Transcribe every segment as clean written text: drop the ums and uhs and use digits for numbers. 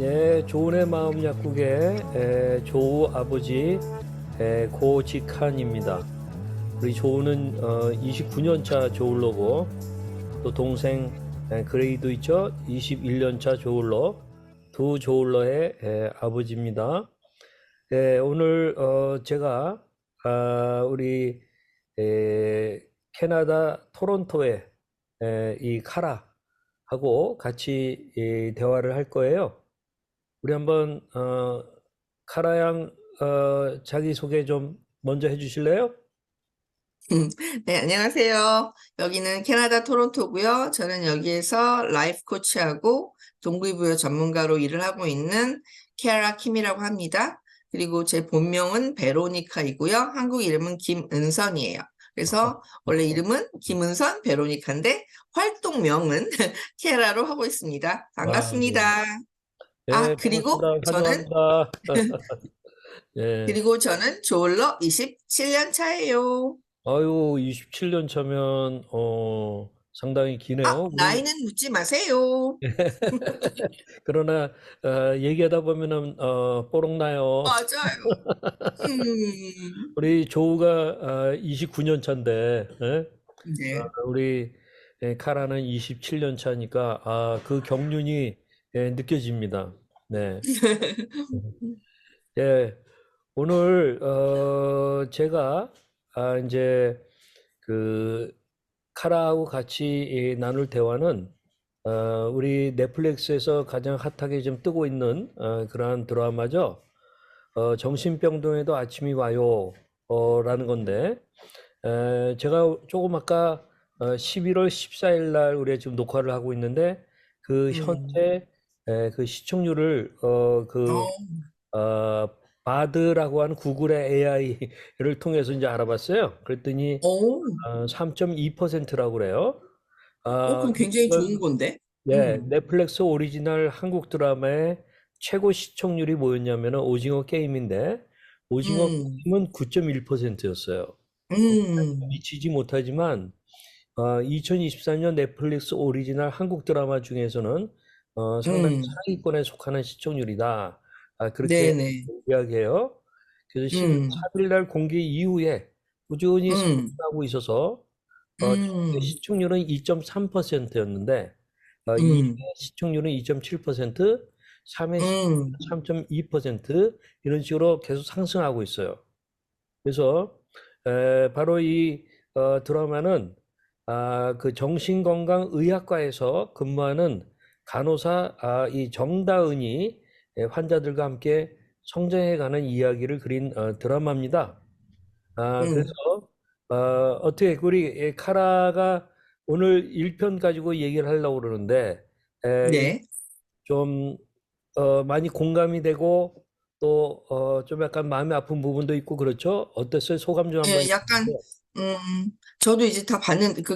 예, 조은의 마음 약국의 조우 아버지 고직한입니다. 우리 조우는 29년 차 조울로고 또 동생 그레이도 있죠. 21년 차 조울로 두 조울로의 아버지입니다. 오늘 제가 우리 캐나다 토론토의 이 카라하고 같이 대화를 할 거예요. 우리 한번 카라 양 자기 소개 좀 먼저 해주실래요? 네, 안녕하세요. 여기는 캐나다 토론토고요. 저는 여기에서 라이프 코치하고 동기부여 전문가로 일을 하고 있는 케아라 킴이라고 합니다. 그리고 제 본명은 베로니카이고요. 한국 이름은 김은선이에요. 그래서 원래 이름은 김은선 베로니카인데 활동명은 케아라로 하고 있습니다. 아, 네. 반갑습니다. 예, 그리고 반갑습니다. 저는 환영합니다. 예. 조울러 27년 차예요. 아유, 27년 차면 상당히 기네요. 우리 나이는 묻지 마세요. 그러나 얘기하다 보면은 뽀록 나요. 맞아요. 우리 조우가 29년 차인데 네. 우리 카라는 27년 차니까 그 경륜이 느껴집니다. 네. 예, 오늘 제가 이제 그 카라하고 같이 나눌 대화는 우리 넷플릭스에서 가장 핫하게 좀 뜨고 있는 그러한 드라마죠. 정신병동에도 아침이 와요 라는 건데 제가 조금 아까 11월 14일 날 우리가 지금 녹화를 하고 있는데 그 음. 현재 그 시청률을 어, 바드라고 하는 구글의 AI를 통해서 이제 알아봤어요. 그랬더니 오, 3.2%라고 그래요. 그럼 굉장히 좋은 이건 건데? 예, 음, 넷플릭스 오리지널 한국 드라마의 최고 시청률이 뭐였냐면은 오징어 게임인데 오징어 음, 게임은 9.1%였어요. 음, 미치지 못하지만 2024년 넷플릭스 오리지널 한국 드라마 중에서는 상당히 음, 상위권에 속하는 시청률이다. 그렇게 네네. 이야기해요. 그래서 11월 음, 3일 날 공개 이후에 꾸준히 음, 상승하고 있어서 첫회 음, 시청률은 2.3%였는데 2회 음, 시청률은 2.7%, 3회 시청률은 음, 3.2% 이런 식으로 계속 상승하고 있어요. 그래서 바로 이 드라마는 그 정신건강의학과에서 근무하는 간호사 이 정다은이 환자들과 함께 성장해가는 이야기를 그린 드라마입니다. 그래서 음, 어, 어떻게 우리 카라가 오늘 1편 가지고 얘기를 하려고 그러는데 네. 좀 많이 공감이 되고 또 좀 약간 마음이 아픈 부분도 있고 그렇죠? 어땠어요? 소감 좀 한번 예, 약간, 해주세요. 저도 이제 다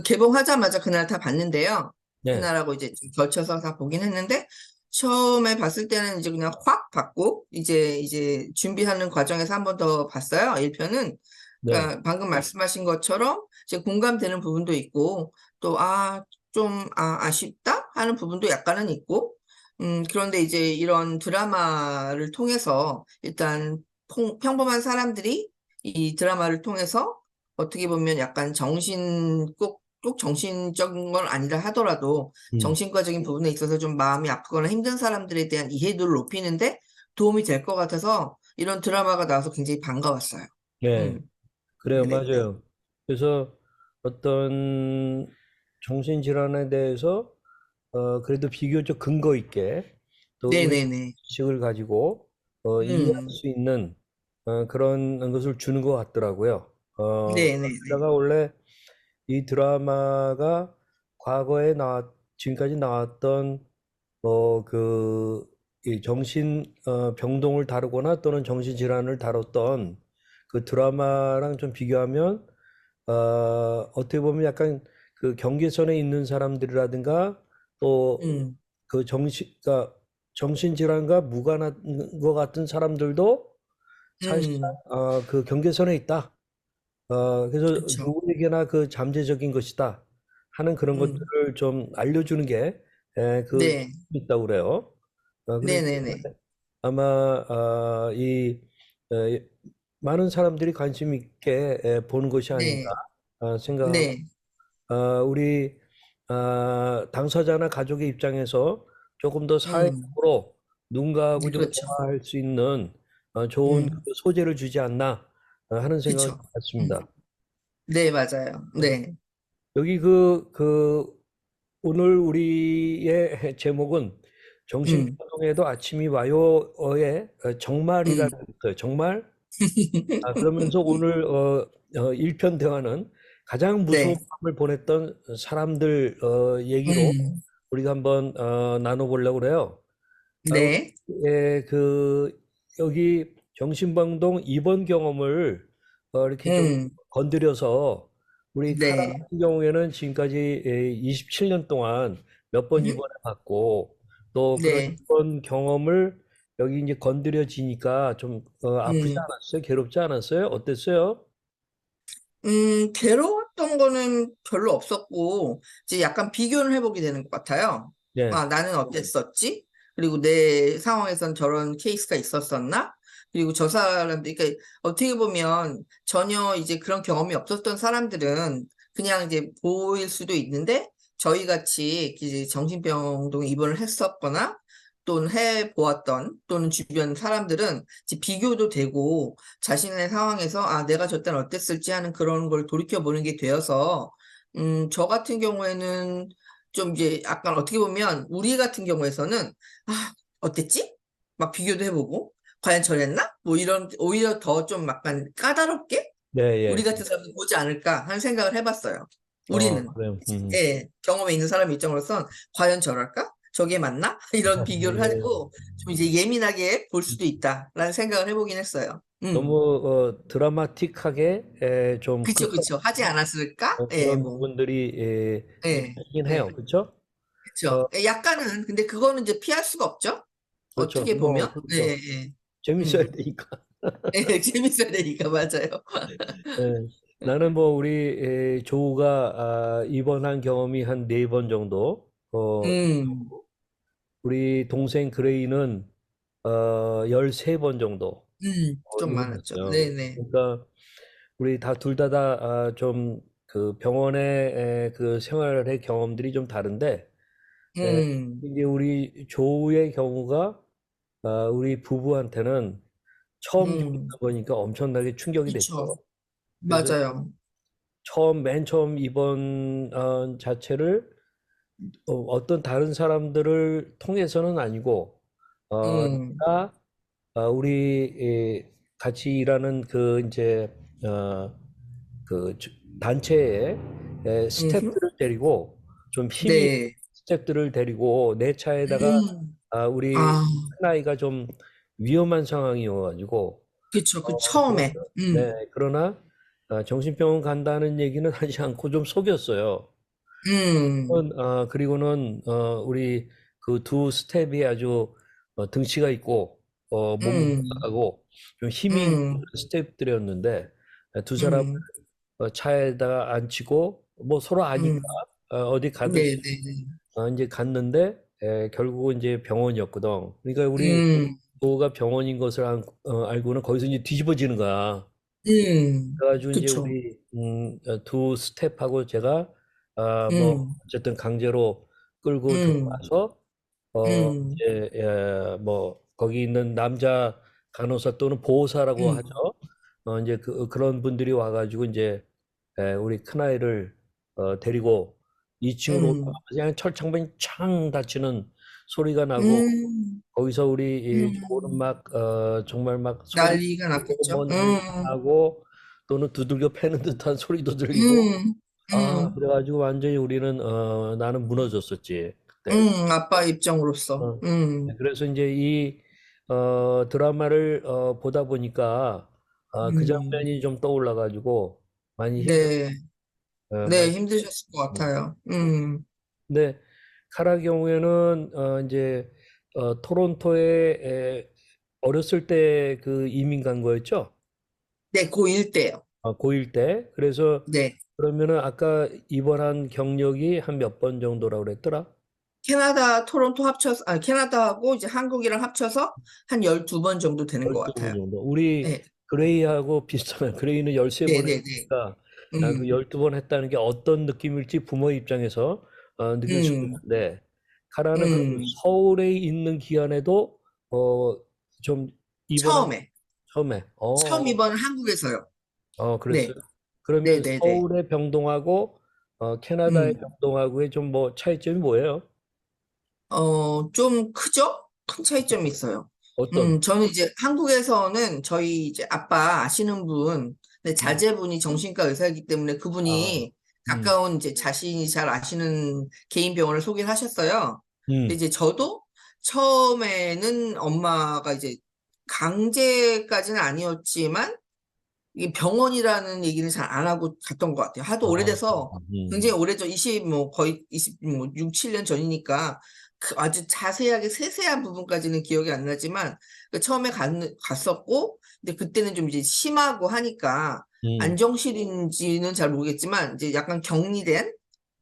개봉하자마자 그날 다 봤는데요. 네, 그날하고 이제 좀 걸쳐서 다 보긴 했는데, 처음에 봤을 때는 이제 그냥 확 봤고, 이제 준비하는 과정에서 한 번 더 봤어요. 1편은. 네, 그러니까 방금 말씀하신 것처럼 이제 공감되는 부분도 있고, 또, 아쉽다? 하는 부분도 약간은 있고, 그런데 이제 이런 드라마를 통해서 일단 평범한 사람들이 이 드라마를 통해서 어떻게 보면 약간 꼭 정신적인 건 아니라 하더라도 음, 정신과적인 부분에 있어서 좀 마음이 아프거나 힘든 사람들에 대한 이해도를 높이는데 도움이 될 것 같아서 이런 드라마가 나와서 굉장히 반가웠어요. 네, 음, 그래요, 네네. 맞아요. 그래서 어떤 정신질환에 대해서 그래도 비교적 근거 있게 또 네네네. 의식을 가지고 이해할 음, 수 있는 그런 것을 주는 것 같더라고요. 네네네. 거기다가 원래 이 드라마가 과거에 지금까지 나왔던 이 정신 병동을 다루거나 또는 정신질환을 다뤘던 그 드라마랑 좀 비교하면 어떻게 보면 약간 그 경계선에 있는 사람들이라든가 또 음, 그 그러니까 정신질환과 무관한 것 같은 사람들도 사실상 음, 그 경계선에 있다. 그래서 그쵸. 누구에게나 그 잠재적인 것이다 하는 그런 음, 것들을 좀 알려주는 게 그 네. 있다고 그래요. 그래서 네네네. 아마 에, 많은 사람들이 관심 있게 보는 것이 아닌가 네. 생각하고 네. 우리 당사자나 가족의 입장에서 조금 더 음. 사회적으로 누군가하고 네, 좀 그렇죠. 대화할 수 있는 좋은 그 음. 소재를 주지 않나 하는 생각을 그쵸. 음. 갖습니다. 네, 맞아요. 네. 여기 오늘 우리의 제목은 음. 정신건강에도 아침이 와요의 정말이라는 음. 거예요. 정말? 그러면서 오늘 1편 대화는 가장 무서운 네. 밤을 보냈던 사람들 얘기로 음. 우리가 한번 나눠보려고 그래요. 네. 예, 여기 정신병동 입원 경험을 이렇게 좀 음. 건드려서 우리 카라 네. 같은 경우에는 지금까지 27년 동안 몇 번 음. 입원해 봤고 또 그런 네. 입원 경험을 여기 이제 건드려지니까 좀 아프지 음. 않았어요? 괴롭지 않았어요? 어땠어요? 괴로웠던 거는 별로 없었고, 이제 약간 비교를 해보게 되는 것 같아요. 네, 아, 나는 어땠었지? 그리고 내 상황에선 저런 케이스가 있었었나? 그리고 저 사람들, 그러니까 어떻게 보면 전혀 이제 그런 경험이 없었던 사람들은 그냥 이제 보일 수도 있는데, 저희 같이 이제 정신병동에 입원을 했었거나, 또는 해 보았던, 또는 주변 사람들은 이제 비교도 되고, 자신의 상황에서 아, 내가 저 때는 어땠을지 하는 그런 걸 돌이켜 보는 게 되어서 저 같은 경우에는 좀 이제 약간 어떻게 보면 우리 같은 경우에서는 아, 어땠지? 막 비교도 해보고 과연 저랬나? 뭐 이런 오히려 더 좀 약간 까다롭게 네, 우리 예. 같은 사람이 보지 않을까 하는 생각을 해봤어요. 우리는 그래요. 예, 경험에 있는 사람 입장으로선 과연 저럴까? 저게 맞나? 이런 비교를 예. 하고 좀 이제 예민하게 볼 수도 있다라는 생각을 해보긴 했어요. 너무 드라마틱하게 좀 그쵸, 그쵸. 하지 않았을까? 예, 그런 뭐, 부분들이 좀 예, 있긴 예, 해요. 그렇죠? 그쵸. 예, 약간은, 근데 그거는 이제 피할 수가 없죠? 그렇죠. 어떻게 보면? 예, 그렇죠. 예, 재밌어야 음, 되니까. 예, 재밌어야 되니까, 맞아요. 예. 나는 뭐 우리 조우가 입원한 경험이 한 네 번 정도 음, 있고 우리 동생 그레이는 13번 정도 좀 많았죠. 입원했어요. 네네. 그러니까 우리 다 둘 다 좀 그 병원의 그 생활의 경험들이 좀 다른데 음, 이제 우리 조우의 경우가 우리 부부한테는 처음 겪는 음, 거니까 엄청나게 충격이 됐죠. 그쵸. 그래서 맞아요. 맨 처음 입원 자체를 어떤 다른 사람들을 통해서는 아니고 음, 내가 우리 같이 일하는 그 이제 어, 단체의 음, 스태프들을 데리고 좀 힘이 있는 네. 스태프들을 데리고 내 차에다가 음, 우리 아, 큰아이가 좀 위험한 상황이어가지고 그쵸. 그 처음에. 네, 그러나 정신병원 간다는 얘기는 하지 않고 좀 속였어요. 음, 그리고는 우리 그 두 스텝이 아주 등치가 있고 몸도 음, 하고 좀 힘이 있는 음, 스텝들이었는데 두 사람 음, 차에다가 앉히고 뭐 서로 아니까 음, 어디 가듯이 네네네. 이제 갔는데 결국은 이제 병원이었거든. 그러니까 우리 음, 부가 병원인 것을 알고는 거기서 이제 뒤집어지는 거야. 그래가지고 이제 그쵸. 우리 두 스텝하고 제가 뭐 음, 어쨌든 강제로 끌고 음, 들어가서 음, 이제 뭐 거기 있는 남자 간호사 또는 보호사라고 하죠. 음, 이제 그런 분들이 와가지고 이제 우리 큰아이를 데리고 2층으로 올라가서 음, 그냥 철창문이 창 닫히는 소리가 나고 음, 거기서 우리 이 조는 음. 막 정말 막 소리 난리가 지르고 뭐 났겠죠. 난리 나고 또는 두들겨 패는 듯한 소리도 들리고 음, 음, 그래가지고 완전히 우리는 나는 무너졌었지 그때. 아빠 입장으로서. 네, 그래서 이제 이 드라마를 보다 보니까 그 음, 장면이 좀 떠올라가지고 많이 네, 네, 많이 힘드셨을 것 음. 같아요. 근데 카라 경우에는 이제 토론토에 어렸을 때 그 이민 간 거였죠? 네, 고1 때요. 고1 때. 그래서 네. 그러면은 아까 입원한 경력이 한 몇 번 정도라고 그랬더라? 캐나다, 토론토 합쳐서, 캐나다하고 이제 한국이랑 합쳐서 한 12번 정도 되는 것 12번 같아요. 정도. 우리 네, 그레이하고 비슷하네. 그레이는 13번 네네네. 했으니까 그 음, 12번 했다는 게 어떤 느낌일지 부모 입장에서 느낄 수 음, 있는데 카라는 그럼 음. 서울에 있는 기간에도 좀 입원한 처음에, 처음에 처음 입원은 한국에서요. 그랬어요. 네, 그러면 네네네. 서울의 병동하고 캐나다의 음. 병동하고의 좀 뭐 차이점이 뭐예요? 좀 크죠? 큰 차이점이 있어요. 어떤? 저는 이제 한국에서는 저희 이제 아빠 아시는 분, 근데 음. 자제분이 정신과 의사이기 때문에 아, 그분이 음, 가까운 이제 자신이 잘 아시는 개인 병원을 소개를 하셨어요. 근데 음, 이제 저도 처음에는 엄마가 이제 강제까지는 아니었지만 이 병원이라는 얘기는 잘 안 하고 갔던 것 같아요. 하도 아, 오래돼서 굉장히 오래전 6, 7년 전이니까 아주 자세하게 세세한 부분까지는 기억이 안 나지만 그 처음에 갔었고 근데 그때는 좀 이제 심하고 하니까 음, 안정실인지는 잘 모르겠지만 이제 약간 격리된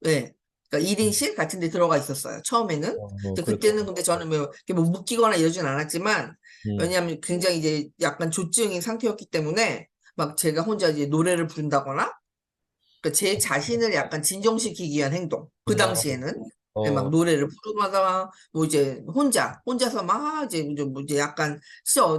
네. 그러니까 음, 1인실 같은 데 들어가 있었어요. 처음에는. 근데 그때는 그랬구나. 근데 저는 뭐, 이렇게 뭐 묶이거나 이러진 않았지만 음, 왜냐하면 굉장히 이제 약간 조증인 상태였기 때문에 막 제가 혼자 이제 노래를 부른다거나 그러니까 제 자신을 약간 진정시키기 위한 행동. 그 어, 당시에는 네, 막 어, 노래를 부르거나 뭐 이제 혼자서 막 이제 뭐 이제 약간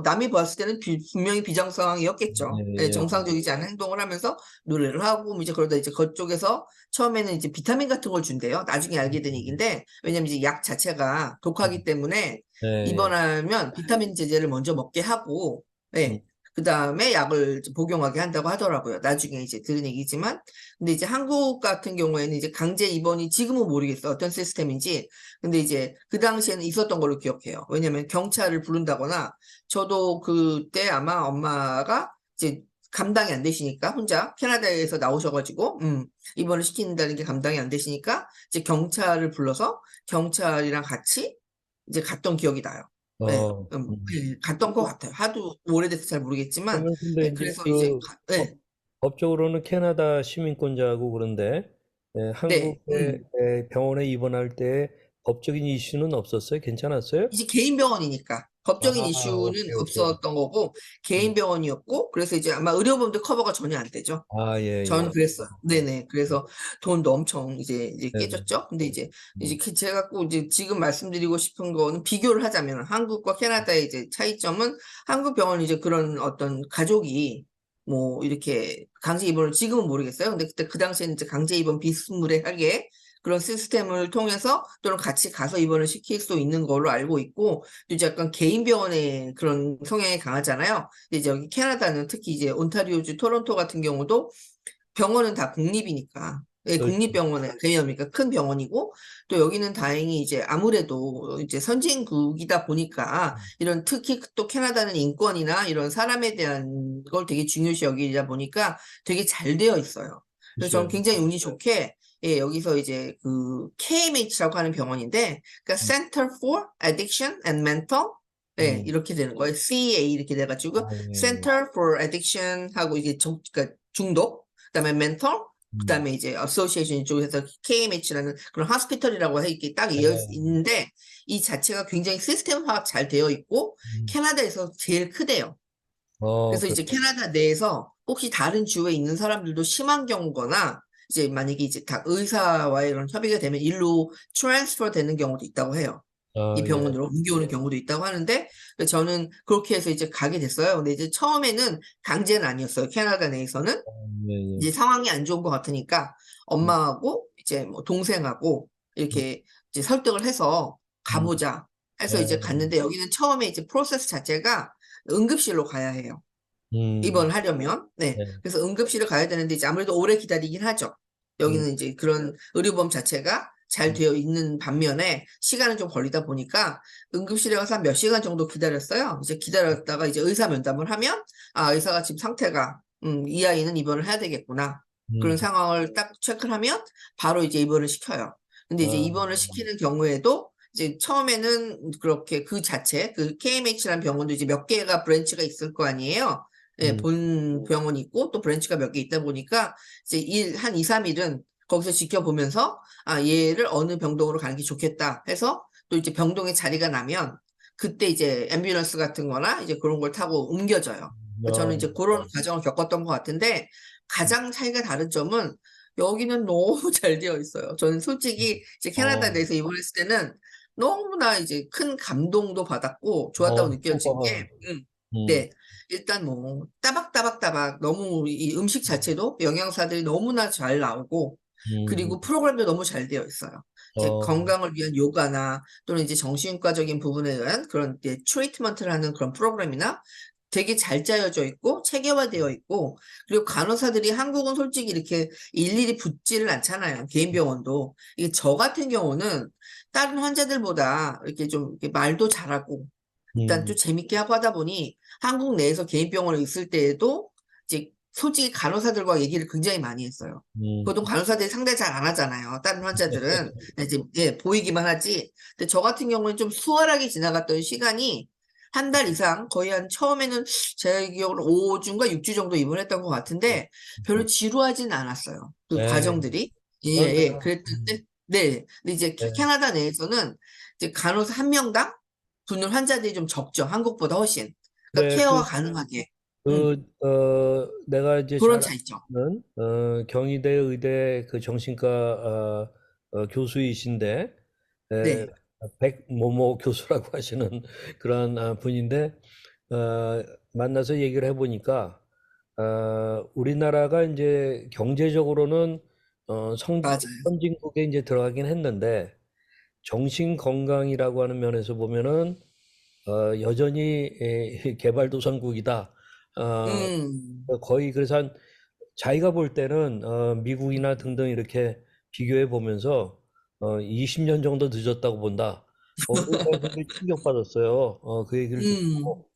남이 봤을 때는 분명히 비정 상황이었겠죠. 네, 예, 정상적이지 않은 행동을 하면서 노래를 하고 뭐 이제 그러다 이제 그쪽에서 처음에는 이제 비타민 같은 걸 준대요. 나중에 알게 된 얘기인데 왜냐면 이제 약 자체가 독하기 때문에 예, 입원하면 비타민 제제를 먼저 먹게 하고 음, 네. 그 다음에 약을 복용하게 한다고 하더라고요. 나중에 이제 들은 얘기지만 근데 이제 한국 같은 경우에는 이제 강제 입원이 지금은 모르겠어. 어떤 시스템인지. 근데 이제 그 당시에는 있었던 걸로 기억해요. 왜냐면 경찰을 부른다거나 저도 그때 아마 엄마가 이제 감당이 안 되시니까 혼자 캐나다에서 나오셔가지고 입원을 시킨다는 게 감당이 안 되시니까 이제 경찰을 불러서 경찰이랑 같이 이제 갔던 기억이 나요. 네, 어, 네, 갔던 것 같아요. 하도 오래돼서 잘 모르겠지만, 그러면 근데 네, 이제 그래서 이제, 네, 법적으로는 캐나다 시민권자고 그런데 네, 한국의 병원에 입원할 때 법적인 이슈는 없었어요? 괜찮았어요? 이제 개인 병원이니까 법적인 아, 이슈는 오케이, 오케이. 없었던 거고 개인 음, 병원이었고 그래서 이제 아마 의료보험도 커버가 전혀 안 되죠. 예, 저는 예. 그랬어요. 네네. 그래서 돈도 엄청 이제 네, 네. 깨졌죠. 근데 이제 음, 제가 꼭 이제 지금 말씀드리고 싶은 거는 비교를 하자면 한국과 캐나다의 이제 차이점은 한국 병원은 이제 그런 어떤 가족이 뭐 이렇게 강제 입원을 지금은 모르겠어요. 근데 그때 그 당시에는 이제 강제 입원 비스무리하게 그런 시스템을 통해서 또는 같이 가서 입원을 시킬 수 있는 걸로 알고 있고 또 이제 약간 개인 병원의 그런 성향이 강하잖아요. 근데 이제 여기 캐나다는 특히 이제 온타리오주 토론토 같은 경우도 병원은 다 국립이니까. 예, 그렇죠. 국립병원의 개념이니까 큰 병원이고 또 여기는 다행히 이제 아무래도 이제 선진국이다 보니까 이런 특히 또 캐나다는 인권이나 이런 사람에 대한 걸 되게 중요시 여기다 보니까 되게 잘 되어 있어요. 그래서 저는 있어요. 굉장히 운이 좋게 예, 여기서 이제 그 KMH라고 하는 병원인데 그러니까 음, Center for Addiction and Mental 예, 음. 이렇게 되는 거예요. CA 이렇게 돼가지고 예. Center for Addiction 하고 이게 그러니까 중독 그다음에 멘털, 음, 그다음에 이제 어소시에이션 쪽에서 KMH라는 그런 하스피털이라고 이렇게 딱 예. 있는데 이 자체가 굉장히 시스템화가 잘 되어 있고 음. 캐나다에서 제일 크대요. 그래서 그, 이제 캐나다 내에서 혹시 다른 주에 있는 사람들도 심한 경우거나 이제 만약에 이제 다 의사와의 이런 협의가 되면 일로 트랜스퍼 되는 경우도 있다고 해요. 이 예. 병원으로 옮겨오는 경우도 있다고 하는데 그래서 저는 그렇게 해서 이제 가게 됐어요. 근데 이제 처음에는 강제는 아니었어요. 캐나다 내에서는. 예, 예. 이제 상황이 안 좋은 것 같으니까 음, 엄마하고 이제 뭐 동생하고 음, 이렇게 이제 설득을 해서 음, 가보자 해서 예. 이제 갔는데 여기는 처음에 이제 프로세스 자체가 응급실로 가야 해요. 음, 입원하려면. 네. 예. 그래서 응급실을 가야 되는데 이제 아무래도 오래 기다리긴 하죠. 음, 여기는 이제 그런 의료보험 자체가 잘 음, 되어 있는 반면에 시간은 좀 걸리다 보니까 응급실에 가서 한 몇 시간 정도 기다렸어요. 이제 기다렸다가 이제 의사 면담을 하면 아, 의사가 지금 상태가 이 아이는 입원을 해야 되겠구나. 그런 음. 상황을 딱 체크를 하면 바로 이제 입원을 시켜요. 근데 이제 아, 입원을 시키는 경우에도 이제 처음에는 그렇게 그 자체, 그 KMH라는 병원도 이제 몇 개가 브랜치가 있을 거 아니에요. 예, 음, 본 병원이 있고 또 브랜치가 몇 개 있다 보니까 이제 한 2, 3일은 거기서 지켜보면서 얘를 어느 병동으로 가는 게 좋겠다 해서 또 이제 병동에 자리가 나면 그때 이제 앰뷸런스 같은 거나 이제 그런 걸 타고 옮겨져요. 저는 이제 그런 과정을 겪었던 것 같은데 가장 차이가 다른 점은 여기는 너무 잘 되어 있어요. 저는 솔직히 이제 캐나다에 어, 대해서 입원했을 때는 너무나 이제 큰 감동도 받았고 좋았다고 느껴진 게, 음, 네. 일단 뭐 따박따박따박 너무 이 음식 자체도 영양사들이 너무나 잘 나오고 음, 그리고 프로그램도 너무 잘 되어 있어요. 이제 어, 건강을 위한 요가나 또는 이제 정신과적인 부분에 대한 그런 이제 트리트먼트를 하는 그런 프로그램이나 되게 잘 짜여져 있고 체계화되어 있고 그리고 간호사들이 한국은 솔직히 이렇게 일일이 붙지를 않잖아요. 개인 병원도. 이게 저 같은 경우는 다른 환자들보다 이렇게 좀 이렇게 말도 잘하고 일단 좀 음, 재밌게 하고 하다 보니 한국 내에서 개인 병원에 있을 때에도 이제 솔직히 간호사들과 얘기를 굉장히 많이 했어요. 음, 보통 간호사들이 상대 잘 안 하잖아요. 다른 환자들은 이제 예, 보이기만 하지. 근데 저 같은 경우는 좀 수월하게 지나갔던 시간이 한 달 이상 거의 한 처음에는 제 기억으로 5주인가 6주 정도 입원했던 것 같은데 별로 지루하진 않았어요. 그 네, 과정들이. 예, 예. 그러네요. 그랬는데 네. 근데 이제 네. 캐나다 내에서는 이제 간호사 한 명당 붙는 환자들이 좀 적죠. 한국보다 훨씬. 그러니까 네, 케어가 가능하게. 내가 이제 그런 잘 차이죠. 아는, 경희대 의대 그 정신과, 교수이신데, 에, 네. 백모모 교수라고 하시는 그런 분인데, 어, 만나서 얘기를 해보니까, 우리나라가 이제 경제적으로는, 맞아요. 선진국에 이제 들어가긴 했는데, 정신 건강이라고 하는 면에서 보면은, 여전히 개발도상국이다. 어, 음, 거의 그래서 자기가 볼 때는 미국이나 등등 이렇게 비교해 보면서 20년 정도 늦었다고 본다. 그래서 굉장히 충격받았어요. 그 얘기를 음, 듣고.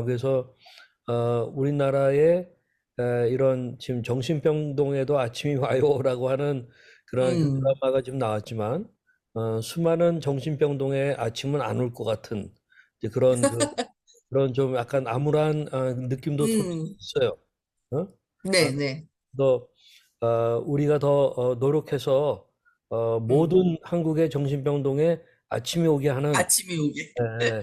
그래서 우리나라의 이런 지금 정신병동에도 아침이 와요라고 하는 그런 그 음, 드라마가 지금 나왔지만 수많은 정신병동에 아침은 안 올 것 같은 이제 그런 좀 약간 암울한 느낌도 솔직히 음. 있어요. 어? 아, 네네. 또 우리가 더 노력해서 음. 모든 한국의 정신병동에 아침이 오게 하는 아침이 오게. 예,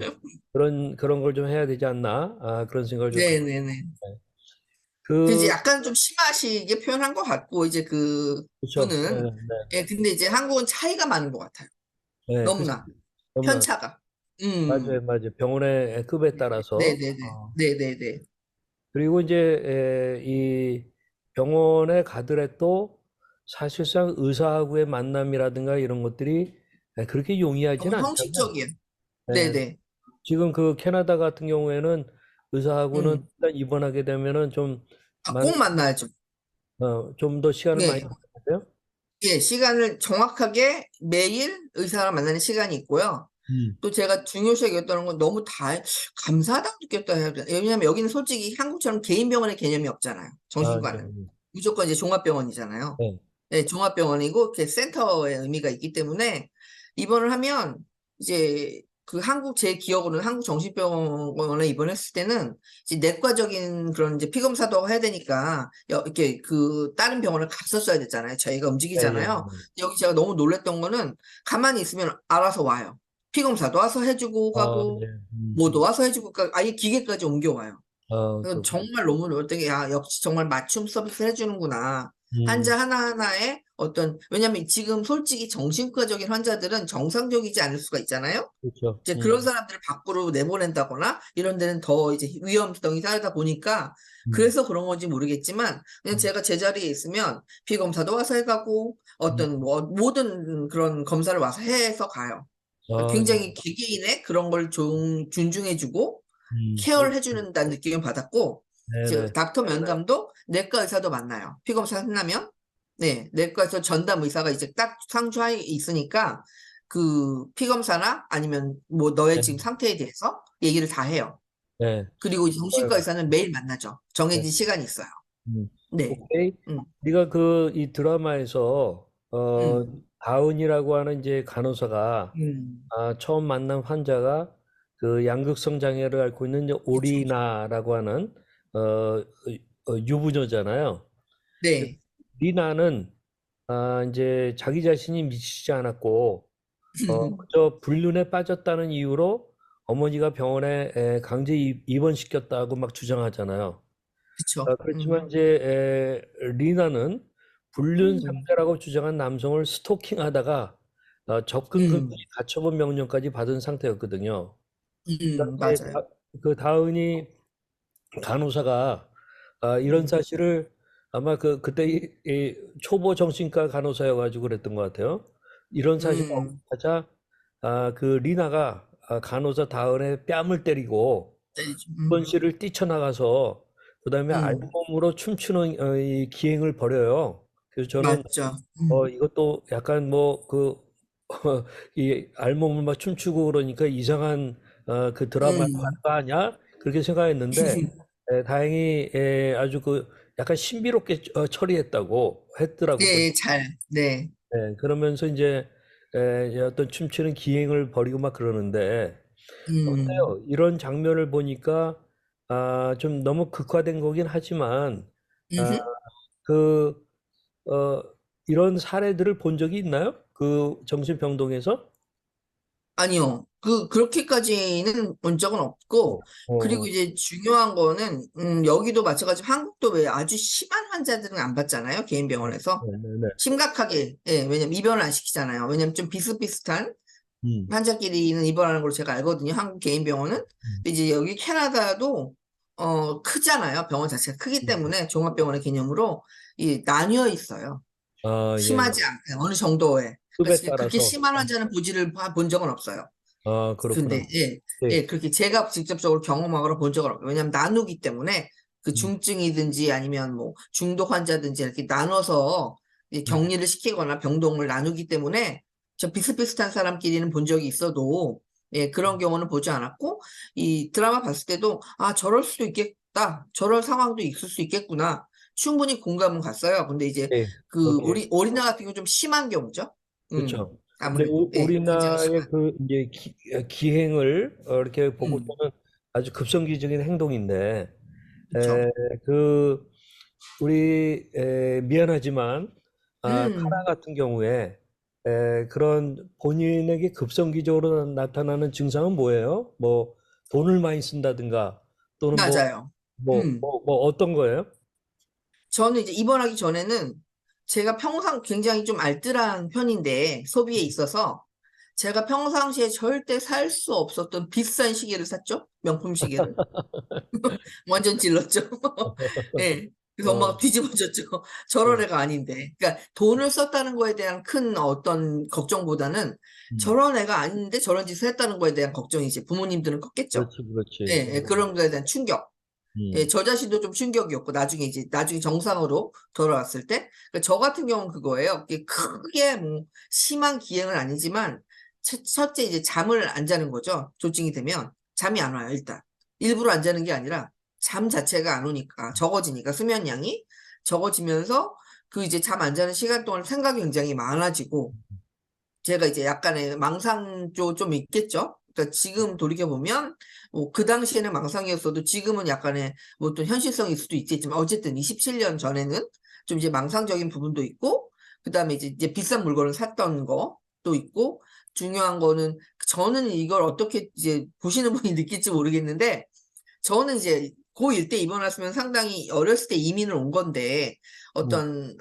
그런 걸 좀 해야 되지 않나 그런 생각을 좀 갖고 네네네. 있어요. 이제 그 약간 좀 심하시게 표현한 것 같고, 이제 그 그렇죠. 네, 분은, 예, 근데 이제 한국은 차이가 많은 것 같아요. 네, 네, 그 너무나. 너무나 편차가. 맞아요, 맞아요. 병원의 급에 따라서 네네네. 네네네. 그리고 이제 이 병원에 가더라도 사실상 의사하고의 만남이라든가 이런 것들이 그렇게 너무 용이하진 않잖아요. 형식적이에요. 네, 네네. 지금 그 캐나다 같은 경우에는 의사하고는 음. 일단 입원하게 되면은 좀 꼭 만나야죠. 좀 더 시간을 많이 네. 가요. 예, 시간을 정확하게 매일 의사랑 만나는 시간이 있고요. 음. 또 제가 중요시하게 여겼다는 건 너무 감사하다고 느꼈다 해야 되나? 왜냐하면 여기는 솔직히 한국처럼 개인 병원의 개념이 없잖아요. 네. 정신과는. 무조건 이제 종합병원이잖아요. 네. 네, 종합병원이고 이렇게 센터의 의미가 있기 때문에 입원을 하면 이제 그 제 기억으로는 한국정신병원에 입원했을 때는 이제 내과적인 그런 이제 피검사도 해야 되니까 이렇게 그 다른 병원을 갔었어야 됐잖아요. 저희가 예, 예. 움직이잖아요. 여기 제가 너무 놀랬던 거는 가만히 있으면 알아서 와요. 피검사도 와서 해주고 예. 가고 뭐도 와서 해주고 가고 아예 기계까지 옮겨와요. 그래서 그렇군요. 정말 너무 놀랬던 게, 야, 역시 정말 맞춤 서비스 해주는구나. 음, 환자 하나하나에 왜냐면 지금 솔직히 정신과적인 환자들은 정상적이지 않을 수가 있잖아요? 그렇죠. 이제 그런 사람들을 밖으로 내보낸다거나 이런 데는 더 이제 위험성이 쌓이다 보니까 음, 그래서 그런 건지 모르겠지만 그냥 음, 제가 제자리에 있으면 피검사도 와서 해가고 음. 어떤 뭐 모든 그런 검사를 와서 해서 가요. 네. 굉장히 개개인의 그런 걸 존중해주고 케어를 그렇군요. 해주는다는 느낌을 받았고, 이제 네네. 닥터 면담도 내과 의사도 만나요. 피검사 끝나면, 네, 내과에서 전담 의사가 이제 딱 상주하에 있으니까 그 피검사나 아니면 뭐 너의 네. 지금 상태에 대해서 얘기를 다 해요. 네. 그리고 정신과 아이고, 의사는 매일 만나죠. 네. 정해진 시간이 있어요. 음. 네, 오케이. 음, 네가 이 드라마에서 음, 다은이라고 하는 이제 간호사가 음, 처음 만난 환자가 그 양극성 장애를 앓고 있는 이제 그쵸. 오리나라고 하는 유부녀잖아요. 네, 리나는 이제 자기 자신이 미치지 않았고, 그저 불륜에 빠졌다는 이유로 어머니가 병원에 강제 입원시켰다고 막 주장하잖아요. 그쵸. 그렇지만 이제 리나는 불륜 음, 상대라고 주장한 남성을 스토킹하다가 접근 금지 음, 가처분 명령까지 받은 상태였거든요. 그러니까 이제 맞아요. 그 다은이 간호사가 이런 음, 사실을 아마 그때 이 초보 정신과 간호사여가지고 그랬던 것 같아요. 이런 사실을 음, 하자 그 리나가 간호사 다은의 뺨을 때리고 때리죠. 입원실을 뛰쳐나가서 그다음에 음, 알몸으로 춤추는 이 기행을 벌여요. 그래서 저는 맞죠. 이것도 약간 뭐 그 이 알몸을 막 춤추고 그러니까 이상한 그 드라마 음. 아니야? 그렇게 생각했는데 다행히 아주 그 약간 신비롭게 처리했다고 했더라고 보니. 예, 잘, 네. 그러면서 이제 이제 어떤 춤추는 기행을 벌이고 막 그러는데 음, 어때요? 이런 장면을 보니까 좀 너무 극화된 거긴 하지만 아, 음흠. 그 어, 이런 사례들을 본 적이 있나요? 그 정신병동에서? 아니요. 그렇게까지는 본 적은 없고, 어, 그리고 어, 이제 중요한 거는, 여기도 마찬가지, 한국도 왜 아주 심한 환자들은 안 받잖아요. 개인 병원에서. 네네네. 심각하게, 예, 왜냐면 입원을 안 시키잖아요. 왜냐면 좀 비슷비슷한 음, 환자끼리는 입원하는 걸로 제가 알거든요. 한국 개인 병원은. 음, 근데 이제 여기 캐나다도, 크잖아요. 병원 자체가 크기 음. 때문에 종합병원의 개념으로 나뉘어 있어요. 예, 심하지 않게 어느 정도의. 급에 그러니까 그렇게 따라서. 심한 환자는 본 적은 없어요. 그렇구나. 근데 예, 예, 예, 그렇게 제가 직접적으로 경험하거나 본 적은 없어요. 왜냐하면 나누기 때문에 그 음, 중증이든지 아니면 뭐 중독 환자든지 이렇게 나눠서 이제 음, 격리를 시키거나 병동을 나누기 때문에 저 비슷비슷한 사람끼리는 본 적이 있어도 예, 그런 경우는 보지 않았고 이 드라마 봤을 때도 아, 저럴 수도 있겠다. 저럴 상황도 있을 수 있겠구나. 충분히 공감은 갔어요. 근데 이제 예, 그 거기에. 오리나 같은 경우 좀 심한 경우죠. 그렇죠. 근데 아무래도 예, 굉장히 심한. 우리나라의 그 이제 기행을 이렇게 음, 보고서는 아주 급성기적인 행동인데, 그렇죠. 에, 그 우리 미안하지만 카라 음. 같은 경우에 그런 본인에게 급성기적으로 나타나는 증상은 뭐예요? 뭐 돈을 많이 쓴다든가 또는 맞아요. 어떤 거예요? 저는 이제 입원하기 전에는 제가 평상 굉장히 좀 알뜰한 편인데 소비에 있어서 제가 평상시에 절대 살 수 없었던 비싼 시계를 샀죠. 명품 시계를. 완전 찔렀죠. 예. 그래서 엄마가 어, 뒤집어졌죠. 저럴 어, 애가 아닌데. 그러니까 돈을 썼다는 거에 대한 큰 어떤 걱정보다는 음, 저런 애가 아닌데 저런 짓을 했다는 거에 대한 걱정이 이제 부모님들은 컸겠죠. 그렇지, 그렇지. 예, 예, 그런 거에 대한 충격. 예, 음, 저 자신도 좀 충격이었고, 나중에 정상으로 돌아왔을 때. 그러니까 저 같은 경우는 그거예요. 이게 크게 뭐, 심한 기행은 아니지만, 첫째 이제 잠을 안 자는 거죠. 조증이 되면. 잠이 안 와요, 일단. 일부러 안 자는 게 아니라, 잠 자체가 안 오니까, 적어지니까, 수면량이 적어지면서, 그 이제 잠 안 자는 시간 동안 생각이 굉장히 많아지고, 제가 이제 약간의 망상도 좀 있겠죠. 그러니까 지금 돌이켜보면 뭐 그 당시에는 망상이었어도 지금은 약간의 뭐 또 현실성일 수도 있겠지만 어쨌든 27년 전에는 좀 이제 망상적인 부분도 있고 그다음에 이제 비싼 물건을 샀던 것도 있고 중요한 거는 저는 이걸 어떻게 이제 보시는 분이 느낄지 모르겠는데 저는 이제 고1 때 입원했으면 상당히 어렸을 때 이민을 온 건데 음, 어떤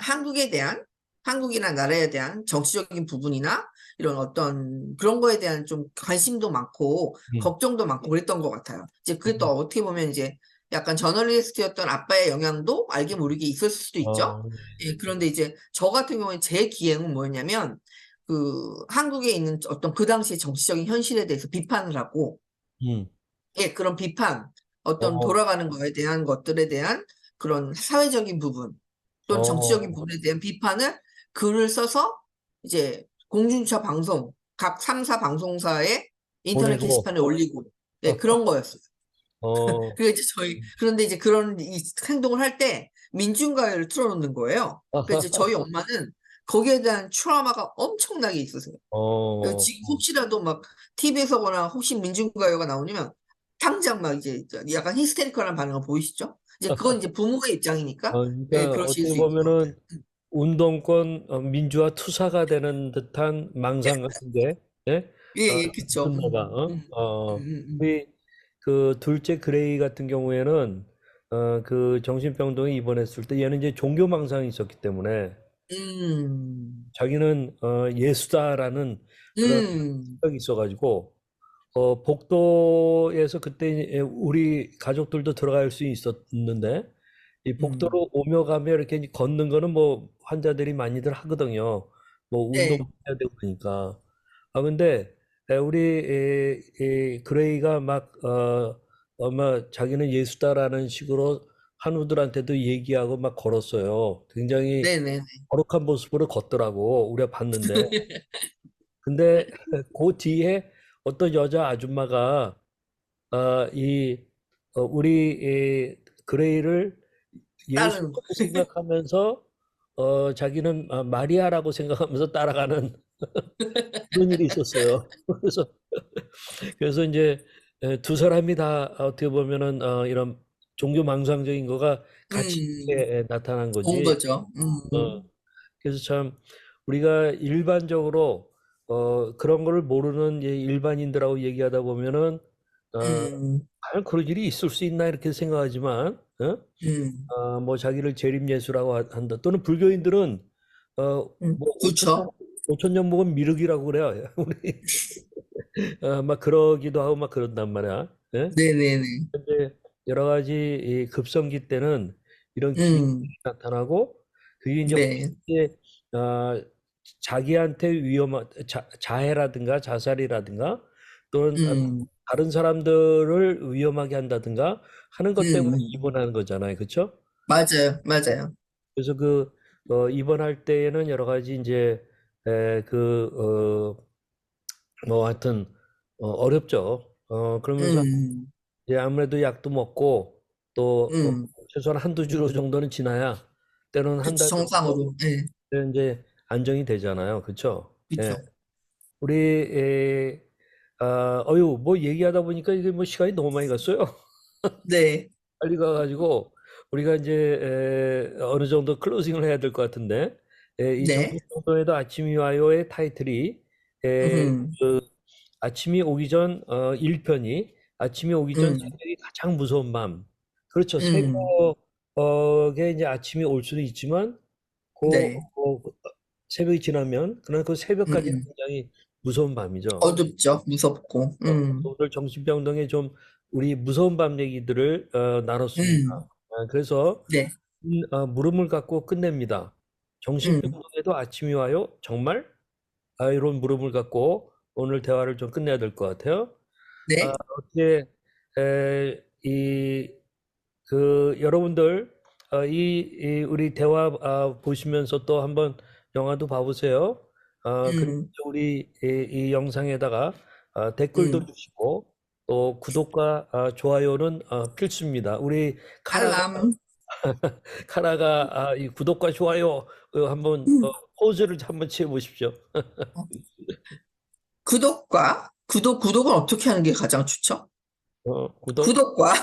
한국이나 나라에 대한 정치적인 부분이나 이런 어떤 그런 거에 대한 좀 관심도 많고 음, 걱정도 많고 그랬던 것 같아요. 이제 그게 또 음. 어떻게 보면 이제 약간 저널리스트였던 아빠의 영향도 알게 모르게 있었을 수도 있죠. 어, 예, 그런데 이제 저 같은 경우에 제 기행은 뭐였냐면 그 한국에 있는 어떤 그 당시의 정치적인 현실에 대해서 비판을 하고 음, 예, 그런 비판, 어떤 어, 돌아가는 거에 대한 것들에 대한 그런 사회적인 부분 또는 정치적인 어, 부분에 대한 비판을 글을 써서 이제 공중파 방송, 각 3사 방송사의 인터넷 보내고, 게시판에 올리고, 예, 그런 거였어요. 어, 그게 이제 그런데 이제 그런 이 행동을 할 때 민중가요를 틀어놓는 거예요. 그래서 이제 저희 엄마는 거기에 대한 트라우마가 엄청나게 있으세요. 그래서 어, 지금 혹시라도 막 TV에서 거나 혹시 민중가요가 나오면 당장 막 이제 약간 히스테리컬한 반응을 보이시죠? 이제 그건 이제 부모의 입장이니까 예, 그러니까 그러실 어떻게 수 있는 것 같아요. 보면은 운동권 민주화 투사가 되는 듯한 망상 같은데, 예? 예, 예, 그쵸. 무슨 나가, 음. 우리 그 둘째 그레이 같은 경우에는 그 정신병동에 입원했을 때 얘는 이제 종교 망상이 있었기 때문에 자기는 예수다라는 그런 음, 생각이 있어가지고 복도에서 그때 우리 가족들도 들어갈 수 있었는데 이 음. 복도로 오며 가며 이렇게 걷는 거는 뭐 환자들이 많이들 하거든요. 뭐 네, 운동해야 되고 그러니까. 근데 우리 그레이가 막 아마 자기는 예수다라는 식으로 한우들한테도 얘기하고 막 걸었어요. 굉장히 네네. 거룩한 모습으로 걷더라고. 우리가 봤는데. 근데 그 뒤에 어떤 여자 아줌마가 이 우리 그레이를 다른, 예수라고 생각하면서 자기는 마리아라고 생각하면서 따라가는 그런 일이 있었어요. 그래서 이제 두 사람이 다 어떻게 보면은 이런 종교 망상적인 거가 같이 음, 이렇게 나타난 온 거지. 거죠. 어, 그래서 참 우리가 일반적으로 그런 거를 모르는 일반인들하고 얘기하다 보면은 어, 음, 과연 그런 일이 있을 수 있나 이렇게 생각하지만 음, 뭐 자기를 재림예수라고 한다. 또는 불교인들은 뭐 5천 년 그쵸. 5천 년 먹은 미륵이라고 그래요. 우리 막 그러기도 하고 막 그런단 말이야. 예? 네네네. 근데 여러 가지 이 급성기 때는 이런 기능이 음, 나타나고 그게 이제 네. 혹시 어, 자기한테 위험한 자해라든가 자살이라든가 또는 음, 다른 사람들을 위험하게 한다든가 하는 것 때문에 음, 입원하는 거잖아요. 그렇죠? 맞아요. 맞아요. 그래서 그 입원할 때에는 여러 가지 이제 뭐 하여튼 어렵죠. 그러면서 음, 이제 아무래도 약도 먹고 또 음, 최소한 한두 주 정도는 지나야 때로는 한 그쵸. 달 정도 정상으로. 예, 이제 안정이 되잖아요. 그렇죠? 예. 그쵸. 우리 어유 뭐 얘기하다 보니까 이게 뭐 시간이 너무 많이 갔어요. 네, 빨리 가가지고 우리가 이제 어느 정도 클로징을 해야 될 것 같은데 이 네. 정신병동에도 아침이 와요의 타이틀이 에, 음, 아침이 오기 전 1편이 아침이 오기 전 음, 새벽이 가장 무서운 밤. 그렇죠. 음, 새벽에 이제 아침이 올 수는 있지만 네. 그 새벽이 지나면 그러나 그 새벽까지는 음, 굉장히 무서운 밤이죠. 어둡죠. 무섭고. 오늘 정신병동에 좀 우리 무서운 밤 얘기들을 나눴습니다. 음, 그래서 네. 물음을 갖고 끝냅니다. 음, 정신병동에도 아침이 와요? 정말? 이런 물음을 갖고 오늘 대화를 좀 끝내야 될 것 같아요. 네. 어떻게 이 여러분들 우리 대화 보시면서 또 한번 영화도 봐보세요. 그리고 음, 우리 이 영상에다가 댓글도 음. 주시고 또 구독과 좋아요는 필수입니다. 우리 알람. 카라가 이 구독과 좋아요 한번 음. 포즈를 한번 취해 보십시오. 구독은 어떻게 하는 게 가장 좋죠? 구독. 구독과,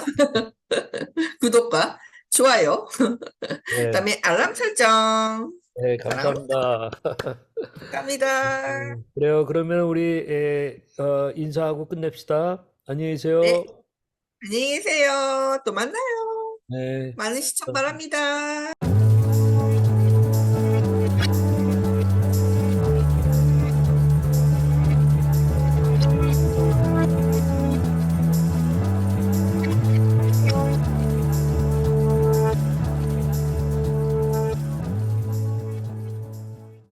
구독과 좋아요. 네, 그다음에 알람 설정. 네, 사랑합니다. 감사합니다. 감사합니다. 그래요. 그러면 우리 인사하고 끝냅시다. 안녕히 계세요. 네, 안녕히 계세요. 또 만나요. 네. 많은 시청 바랍니다.